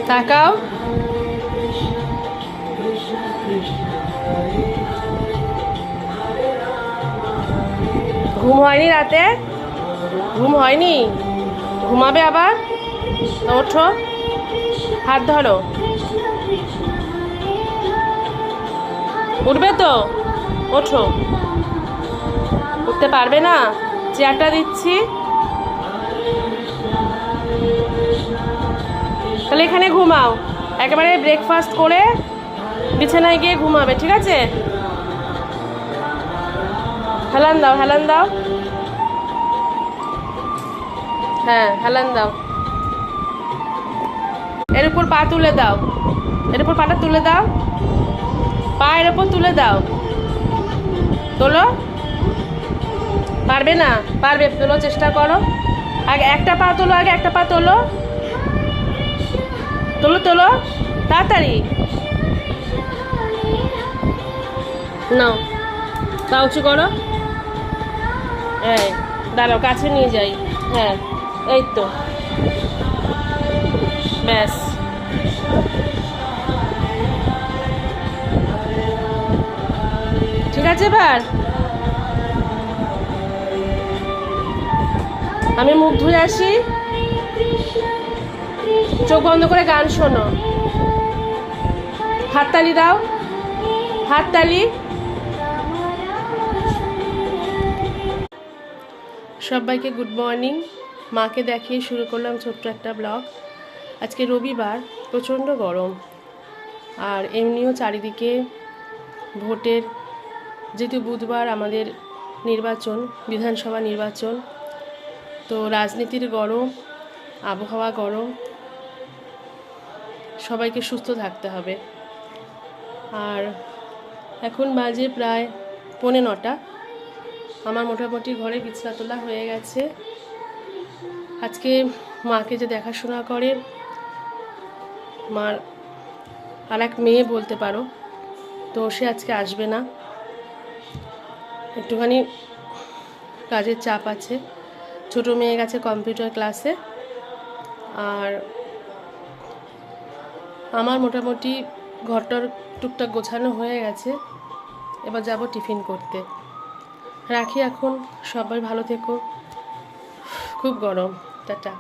তাকাও। ঘুম হয়নি রাতে? ঘুম হয়নি? ঘুমাবে আবার? ওঠো, হাত ধরো। উঠবে তো? ওঠো। উঠতে পারবে না? চেয়ারটা দিচ্ছি। তাহলে এখানে ঘুমাও। একেবারে ব্রেকফাস্ট করে বিছানায় গিয়ে ঘুমাবে, ঠিক আছে? হেলান দাও, হেলান দাও। হ্যাঁ, হেলান দাও। এর উপর পা তুলে দাও। এর উপর পাটা তুলে দাও। পা এর উপর তুলে দাও। তোলো। পারবে না? পারবে, তোলো, চেষ্টা করো। আগে একটা পা তোলো, আগে একটা পা তোলো। তোলো তোলো, তাড়াতাড়ি। নাও, পা উঁচু করো। এই দাঁড়াও, কাছে নিয়ে যাই। হ্যাঁ, এই তো, ব্যাস। ঠিক আছে এবার? আমি মুখ ধুয়ে আসি। চোখ বন্ধ করে গান শোনো। হাততালি দাও, হাততালি। সবাইকে গুড মর্নিং। মাকে দেখিয়ে শুরু করলাম ছোট্ট একটা ব্লগ। আজকে রবিবার, প্রচণ্ড গরম, আর এমনিও চারিদিকে ভোটের, যেহেতু বুধবার আমাদের নির্বাচন, বিধানসভা নির্বাচন, তো রাজনীতির গরম, আবহাওয়া গরম, সবাইকে সুস্থ থাকতে হবে। আর এখন বাজে প্রায় 9:45। আমার মোটামুটি ঘরে বিছানা তোলা হয়ে গেছে। আজকে মাকে যে দেখাশোনা করে, মার আর এক মেয়ে বলতে পারো, তো সে আজকে আসবে না। একটুখানি কাজের চাপ আছে। ছোটো মেয়ে গেছে কম্পিউটার ক্লাসে। আর আমার মোটামুটি ঘরটার টুকটাক গোছানো হয়ে গেছে। এবার যাব টিফিন করতে। রাখি এখন। সবাই ভালো থেকো। খুব গরম। টাটা।